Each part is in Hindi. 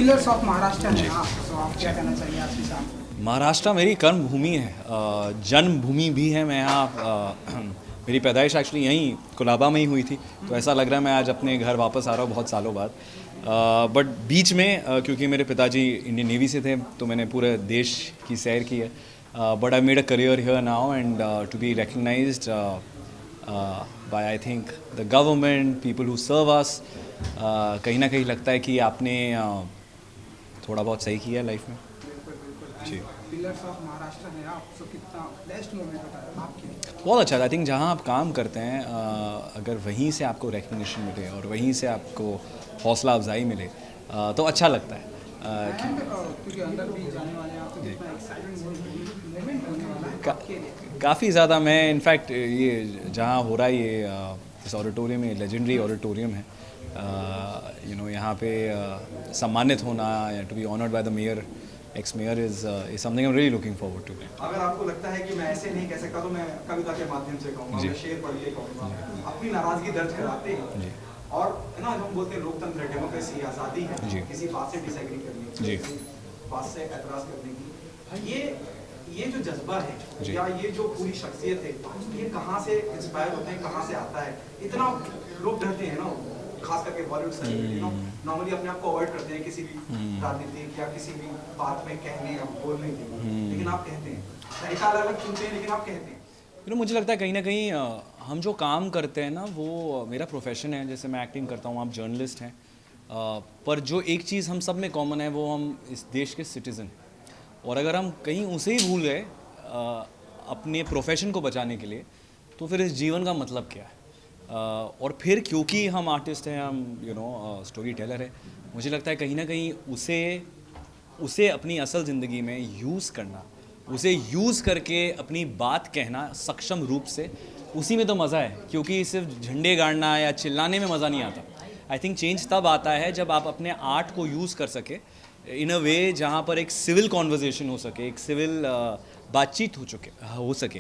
पिलर्स ऑफ महाराष्ट्र हैं आप, तो आप क्या कहना चाहिए आज के साथ? महाराष्ट्र मेरी कर्म भूमि है, जन्मभूमि भी है। मैं यहाँ मेरी पैदाइश एक्चुअली यहीं कोलाबा में ही हुई थी, तो ऐसा लग रहा है मैं आज अपने घर वापस आ रहा हूँ बहुत सालों बाद। बट बीच में क्योंकि मेरे पिताजी इंडियन नेवी से थे तो मैंने पूरे देश की सैर की है। But I made a career here now and to be recognised by I think the government, people who serve us, कहीं ना कहीं लगता है कि आपने थोड़ा बहुत सही किया लाइफ में। जी, पिलर्स ऑफ महाराष्ट्र है आप, तो कितना बेस्ट मोमेंट बताया आपके? बहुत अच्छा। आई थिंक जहाँ आप काम करते हैं अगर वहीं से आपको रिकग्निशन मिले और वहीं से आपको हौसला अफजाई मिले तो अच्छा लगता है। क्योंकि अंदर भी जाने वाले हैं आप, तो कितना एक्साइटिंग मोमेंट होने वाला है आपके लिए? काफ़ी ज़्यादा। मैं इनफैक्ट ये जहाँ हो रहा है ये इस ऑडिटोरियम में लेजेंडरी ऑडिटोरियम है, यहाँ पे सम्मानित होना या to be honoured by the mayor, ex mayor is something I am really looking forward to. अगर आपको लगता है कि मैं ऐसे नहीं कह सकता तो मैं कविता के माध्यम से कहूँगा, मैं शेर पढ़ के कहूँगा, अपनी नाराजगी दर्ज कराते हैं। और है ना, हम बोलते हैं लोकतंत्र, डेमोक्रेसी, आज़ादी है किसी बात से डिसएग्री करने की, किसी बात से एतराज़ करने की। ये जो जज्बा है या ये जो पूरी शख्सियत है, ये कहाँ से इंस्पायर होते हैं, कहाँ से आता है? इतना लोग डरते हैं ना, खास करके बॉलीवुड से नॉर्मली अपने आप को अवॉइड करते हैं किसी भी राजनीतिक या किसी भी बात में कहने या बोलने के लिए, लेकिन आप कहते हैं, तरीका अलग अलग चुनते हैं लेकिन आप कहते हैं। मुझे लगता है कहीं ना कहीं हम जो काम करते हैं ना, वो मेरा प्रोफेशन है। जैसे मैं एक्टिंग करता हूँ, आप जर्नलिस्ट हैं, पर जो एक चीज़ हम सब में कॉमन है वो हम इस देश के सिटीज़न। और अगर हम कहीं उसे ही भूल गए अपने प्रोफेशन को बचाने के लिए, तो फिर इस जीवन का मतलब क्या है? और फिर क्योंकि हम आर्टिस्ट हैं, हम स्टोरी टेलर है, मुझे लगता है कहीं ना कहीं उसे अपनी असल ज़िंदगी में यूज़ करना, उसे यूज़ करके अपनी बात कहना सक्षम रूप से, उसी में तो मज़ा है। क्योंकि सिर्फ झंडे गाड़ना या चिल्लाने में मज़ा नहीं आता। आई थिंक चेंज तब आता है जब आप अपने आर्ट को यूज़ कर सके इन अ वे जहाँ पर एक सिविल कॉन्वर्जेशन हो सके, एक सिविल बातचीत हो सके।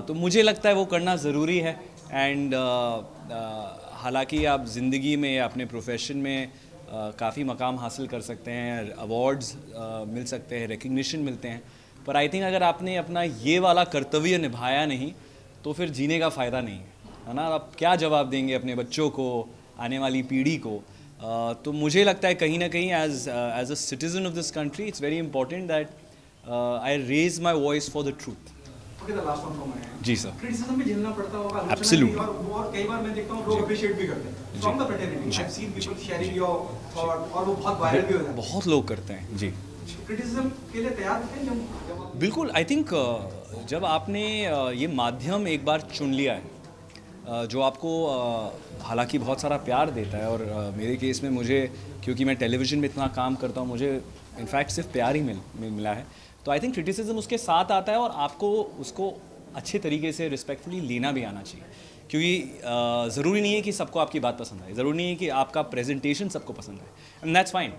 तो मुझे लगता है वो करना ज़रूरी है। एंड हालांकि आप ज़िंदगी में या अपने प्रोफेशन में काफ़ी मकाम हासिल कर सकते हैं, अवार्ड्स मिल सकते हैं, रिकग्निशन मिलते हैं, पर आई थिंक अगर आपने अपना ये वाला कर्तव्य निभाया नहीं तो फिर जीने का फ़ायदा नहीं है ना? आप क्या जवाब देंगे अपने बच्चों को, आने वाली पीढ़ी को? तो मुझे लगता है कहीं ना कहीं as a citizen of this country it's very important that I raise my voice for the truth. Okay, the last one from my end. जी सर। क्रिटिसिज्म भी झेलना पड़ता होगा, Absolutely. और कई बार मैं देखता हूँ लोग अप्रिशिएट भी करते हैं from the fraternity. I have seen people sharing your thought और वो बहुत वायरल भी हो जाता है। बहुत लोग करते हैं जी। क्रिटिसिज्म के लिए तैयार होते हैं जब बिल्कुल। आई थिंक जब आपने ये माध्यम एक बार चुन लिया है जो आपको हालांकि बहुत सारा प्यार देता है, और मेरे केस में मुझे, क्योंकि मैं टेलीविज़न में इतना काम करता हूँ, मुझे इनफैक्ट सिर्फ प्यार ही मिला है। तो आई थिंक क्रिटिसिज्म उसके साथ आता है और आपको उसको अच्छे तरीके से रिस्पेक्टफुली लेना भी आना चाहिए। क्योंकि ज़रूरी नहीं है कि सबको आपकी बात पसंद आए, ज़रूरी नहीं है कि आपका प्रेजेंटेशन सबको पसंद आए, एंड दैट्स फाइन।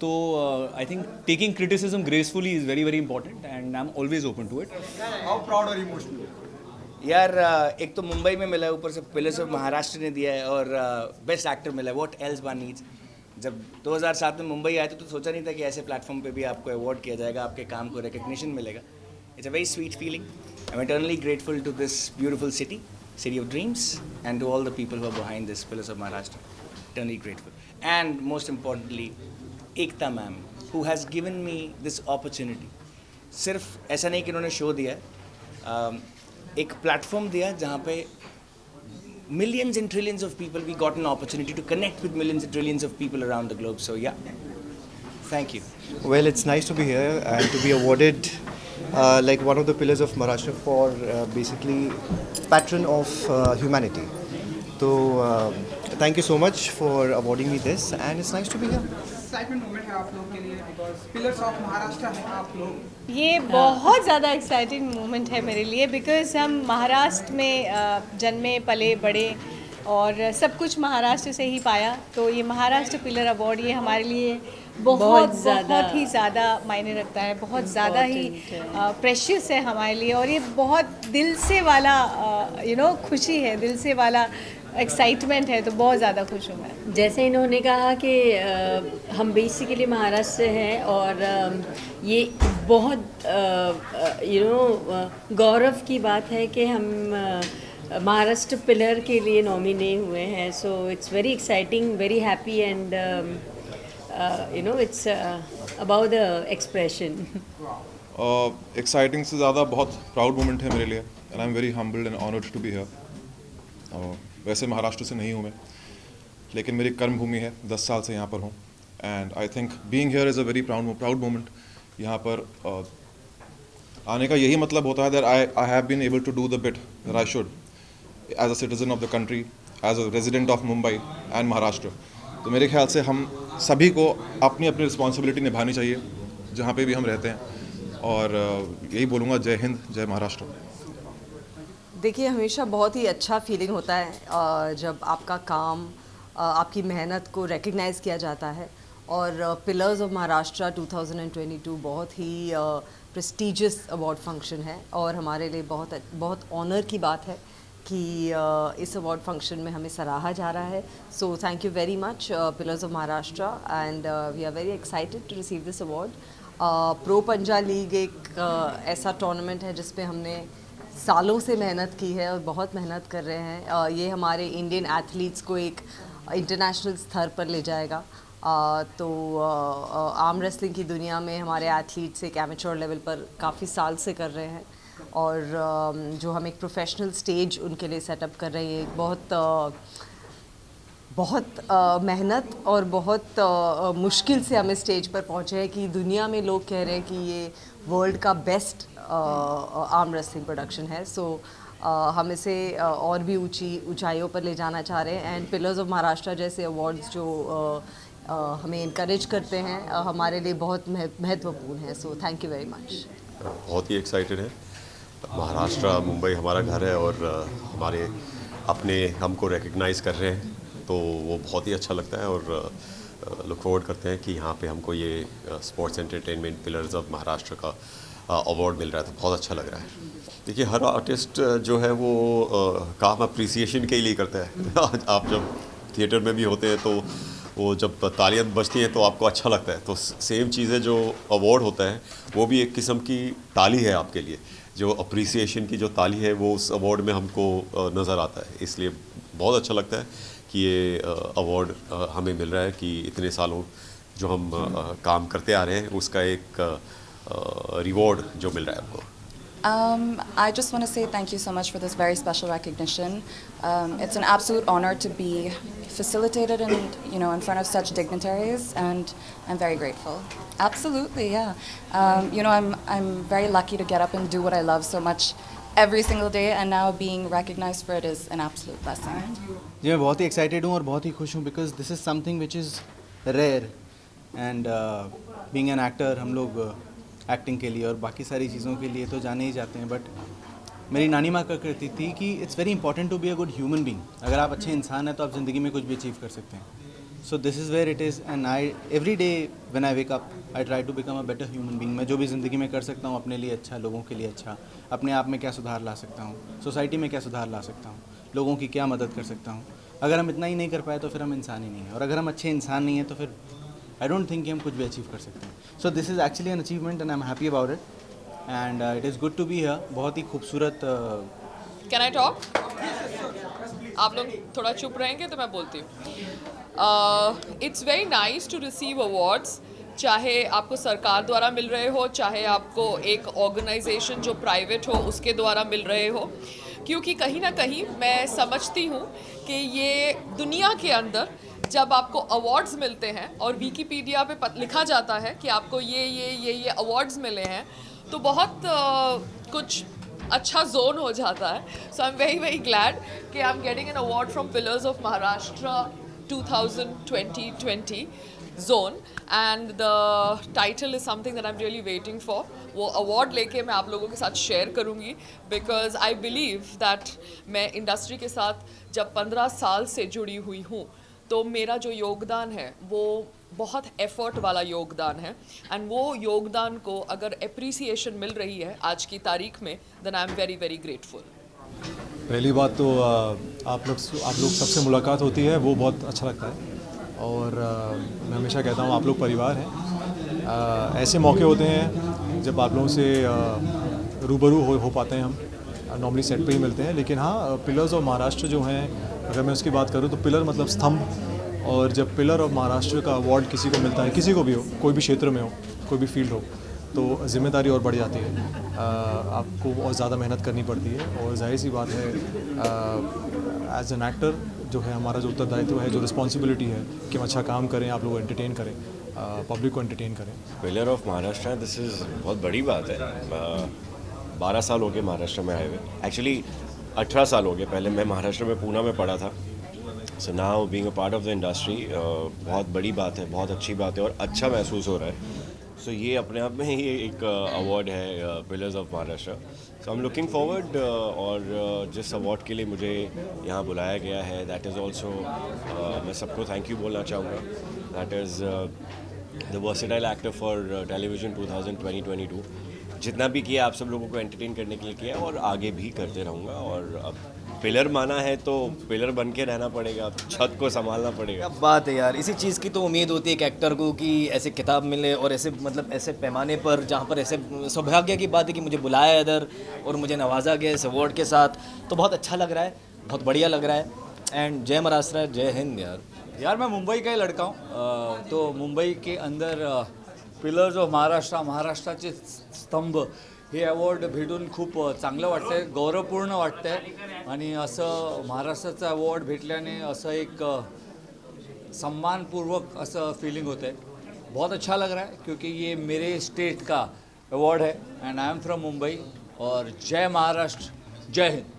तो I think taking criticism gracefully is very very important and I am always open to it. How proud और इमोशनल? यार एक तो मुंबई में मिला है, ऊपर से पिलर्स ऑफ महाराष्ट्र ने दिया है, और बेस्ट एक्टर मिला है। What else one needs? जब 2007 में मुंबई आए थे तो सोचा नहीं था कि ऐसे प्लेटफॉर्म पे भी आपको अवार्ड किया जाएगा, आपके काम को रिकग्निशन मिलेगा। It's a very sweet feeling. I am eternally grateful to this beautiful city of dreams, and to all the people who are behind this pillars of Maharashtra. Eternally grateful. And most importantly Ekta ma'am, who has given me this opportunity. सिर्फ ऐसा नहीं कि उन्होंने शो दिया है, एक प्लेटफॉर्म दिया जहाँ पे millions and trillions of people, we got an opportunity to connect with millions and trillions of people around the globe. So yeah, thank you. Well, it's nice to be here and to be awarded like one of the pillars of Maharashtra for basically patron of humanity. So thank you so much for awarding me this, and it's nice to be here. Excitement moment है आप लोग के लिए, बिकॉज पिलर्स ऑफ महाराष्ट्र हैं आप लोग। ये बहुत ज़्यादा एक्साइटिंग मोमेंट है मेरे लिए, बिकॉज हम महाराष्ट्र में जन्मे पले बड़े और सब कुछ महाराष्ट्र से ही पाया। तो ये महाराष्ट्र पिलर अवार्ड ये हमारे लिए बहुत ही ज़्यादा मायने रखता है, बहुत ज़्यादा ही प्रेशियस है हमारे लिए। और ये बहुत दिल से वाला खुशी है, दिल से वाला एक्साइटमेंट है, तो बहुत ज़्यादा खुश हूँ मैं। जैसे इन्होंने कहा कि हम बेसिकली महाराष्ट्र से हैं और ये बहुत गौरव की बात है कि हम महाराष्ट्र पिलर के लिए नॉमिनेट हुए हैं। So it's very exciting, very happy and it's about the expression. Exciting से ज़्यादा बहुत प्राउड मोमेंट है मेरे लिए and I am very humbled and honoured to be here. वैसे महाराष्ट्र से नहीं हूँ मैं, लेकिन मेरी कर्मभूमि है, 10 साल से यहाँ पर हूँ and I think being here is a very proud moment. यहाँ पर आने का यही मतलब होता है that I have been able to do the bit that I should as a citizen of the country, as a resident of Mumbai and Maharashtra. तो मेरे ख्याल से हम सभी को अपनी अपनी रिस्पॉन्सिबिलिटी निभानी चाहिए जहाँ पे भी हम रहते हैं, और यही बोलूँगा, जय हिंद, जय महाराष्ट्र। देखिए, हमेशा बहुत ही अच्छा फीलिंग होता है जब आपका काम, आपकी मेहनत को रिकग्नाइज़ किया जाता है। और पिलर्स ऑफ महाराष्ट्र 2022 बहुत ही प्रेस्टिजियस अवार्ड फंक्शन है और हमारे लिए बहुत ऑनर की बात है कि इस अवार्ड फंक्शन में हमें सराहा जा रहा है। So thank you very much pillars of Maharashtra and we are very excited to receive this award. Pro Panja league एक ऐसा टूर्नामेंट है जिसपे हमने सालों से मेहनत की है और बहुत मेहनत कर रहे हैं। ये हमारे इंडियन एथलीट्स को एक इंटरनेशनल स्तर पर ले जाएगा। तो आर्म रेसलिंग की दुनिया में हमारे एथलीट्स एक एमेच्योर लेवल पर काफ़ी साल से कर रहे हैं और जो हम एक प्रोफेशनल स्टेज उनके लिए सेटअप कर रहे हैं, बहुत मेहनत और बहुत मुश्किल से हम इस स्टेज पर पहुँचे हैं कि दुनिया में लोग कह रहे हैं कि ये वर्ल्ड का बेस्ट आर्म रेसलिंग प्रोडक्शन है। सो हम इसे और भी ऊंचाइयों पर ले जाना चाह रहे हैं एंड पिलर्स ऑफ महाराष्ट्र जैसे अवार्ड्स जो हमें इनकरेज करते हैं हमारे लिए बहुत महत्वपूर्ण है। So thank you very much. बहुत ही एक्साइटेड है। महाराष्ट्र, मुंबई हमारा घर है और हमारे अपने हमको रिकग्नाइज़ कर रहे हैं, तो वो बहुत ही अच्छा लगता है और लुक फॉरवर्ड करते हैं कि यहाँ पे हमको ये sports entertainment pillars of Maharashtra का अवार्ड मिल रहा है, तो बहुत अच्छा लग रहा है। देखिए, हर आर्टिस्ट जो है वो काम अप्रिसिएशन के लिए करता है। आप जब थिएटर में भी होते हैं तो वो जब तालियां बजती हैं तो आपको अच्छा लगता है, तो सेम चीज़ें जो अवार्ड होता है वो भी एक किस्म की ताली है आपके लिए। जो अप्रिसिएशन की जो ताली है वो उस अवार्ड में हमको नज़र आता है, इसलिए बहुत अच्छा लगता है कि ये अवार्ड हमें मिल रहा है कि इतने सालों जो हम काम करते आ रहे हैं उसका एक रिवॉर्ड जो मिल रहा है हमको। I just want to say thank you so much for this very special recognition. It's an absolute honor to be facilitated in front of such dignitaries, and I'm very grateful. Absolutely, yeah. I'm very lucky to get up and do what I love so much every single day, and now being recognized for it is an absolute blessing. जी, मैं बहुत ही एक्साइटेड हूँ और बहुत ही खुश हूँ because this is something which is rare and being an actor हम लोग एक्टिंग के लिए और बाकी सारी चीज़ों के लिए तो जाने ही जाते हैं, बट मेरी नानी माँ का कहती थी कि it's very important to be a good human being. अगर आप अच्छे इंसान हैं तो आप ज़िंदगी में कुछ भी अचीव कर सकते हैं। So this is where it is and I every day when I wake up I try to become a better human being. मैं जो भी ज़िंदगी में कर सकता हूँ अपने लिए अच्छा, लोगों के लिए अच्छा, अपने आप में क्या सुधार ला सकता हूँ, सोसाइटी में क्या सुधार ला सकता हूँ, लोगों की क्या मदद कर सकता हूँ। अगर हम इतना ही नहीं कर पाए तो फिर हम इंसान ही नहीं हैं, और अगर हम अच्छे इंसान नहीं हैं तो फिर आई डोंट थिंक कि हम कुछ भी अचीव कर सकते हैं। So this is actually an achievement and I am happy about it and it is good to be here. बहुत ही खूबसूरत। Can I talk? आप लोग थोड़ा चुप रहेंगे तो मैं बोलती हूँ। It's very nice to receive awards, चाहे आपको सरकार द्वारा मिल रहे हो, चाहे आपको एक ऑर्गेनाइजेशन जो प्राइवेट हो उसके द्वारा मिल रहे हो, क्योंकि कहीं ना कहीं मैं समझती हूँ कि ये दुनिया के अंदर जब आपको अवार्ड्स मिलते हैं और विकिपीडिया पे लिखा जाता है कि आपको ये अवार्ड्स मिले हैं, तो बहुत कुछ अच्छा जोन हो जाता है। So I am very very glad कि I am getting an award from pillars of Maharashtra 2020 zone and the title is something that I am really waiting for. वो अवार्ड लेके मैं आप लोगों के साथ शेयर करूँगी बिकॉज आई बिलीव दैट मैं इंडस्ट्री के साथ जब 15 साल से जुड़ी हुई हूँ तो मेरा जो योगदान है वो बहुत एफर्ट वाला योगदान है, एंड वो योगदान को अगर एप्रिसिएशन मिल रही है आज की तारीख में, then I am very very grateful. पहली बात तो आप लोग सबसे मुलाकात होती है वो बहुत अच्छा लगता है, और मैं हमेशा कहता हूँ आप लोग परिवार हैं। ऐसे मौके होते हैं जब आप लोगों से रूबरू हो पाते हैं, हम नॉर्मली सेट पे ही मिलते हैं, लेकिन हाँ पिलर्स ऑफ महाराष्ट्र जो हैं, अगर मैं उसकी बात करूँ तो पिलर मतलब स्तंभ, और जब पिलर ऑफ महाराष्ट्र का अवार्ड किसी को मिलता है, किसी को भी हो, कोई भी क्षेत्र में हो, कोई भी फील्ड हो, तो जिम्मेदारी और बढ़ जाती है। आपको और ज़्यादा मेहनत करनी पड़ती है, और जाहिर सी बात है एज एन एक्टर जो है हमारा जो उत्तरदायित्व है, जो रिस्पॉन्सिबिलिटी है कि हम अच्छा काम करें, आप लोग एंटरटेन करें, पब्लिक को एंटरटेन करें। Pillar of Maharashtra, this is बहुत बड़ी बात है। 12 साल हो गए महाराष्ट्र में आए हुए, एक्चुअली 18 साल हो गए। पहले मैं महाराष्ट्र में पूना में पढ़ा था। So now being a part of the industry बहुत बड़ी बात है, बहुत अच्छी बात है, और अच्छा महसूस हो रहा है। सो ये अपने आप में ही एक अवार्ड है, pillars of Maharashtra. So I am looking forward, और जिस अवार्ड के लिए मुझे यहाँ बुलाया गया है, दैट इज़ ऑल्सो, मैं सबको थैंक यू बोलना चाहूँगा। That is the versatile actor for television 2020-22। जितना भी किया आप सब लोगों को एंटरटेन करने के लिए किया, और आगे भी करते रहूँगा। और अब पिलर माना है तो पिलर बन के रहना पड़ेगा, छत को संभालना पड़ेगा। क्या बात है यार, इसी चीज़ की तो उम्मीद होती है एक एक्टर को कि ऐसे किताब मिले, और ऐसे मतलब ऐसे पैमाने पर जहाँ पर ऐसे सौभाग्य की बात है कि मुझे बुलाया इधर और मुझे नवाजा गया इस अवार्ड के साथ, तो बहुत अच्छा लग रहा है, बहुत बढ़िया लग रहा है। एंड जय महाराष्ट्र, जय हिंद। यार मैं मुंबई का ही लड़का हूँ, तो मुंबई के अंदर पिलर्स ऑफ महाराष्ट्राचे स्तंभ हे अवॉर्ड भेटून खूप चांगलं वाटतं आहे, गौरवपूर्ण वाटतं आहे। आणि असं महाराष्ट्राचा अवॉर्ड भेटल्याने असं एक सम्मानपूर्वक असं फीलिंग होतं आहे। बहुत अच्छा लग रहा है क्योंकि ये मेरे स्टेट का अवॉर्ड है, and I am from Mumbai. और जय महाराष्ट्र, जय हिंद।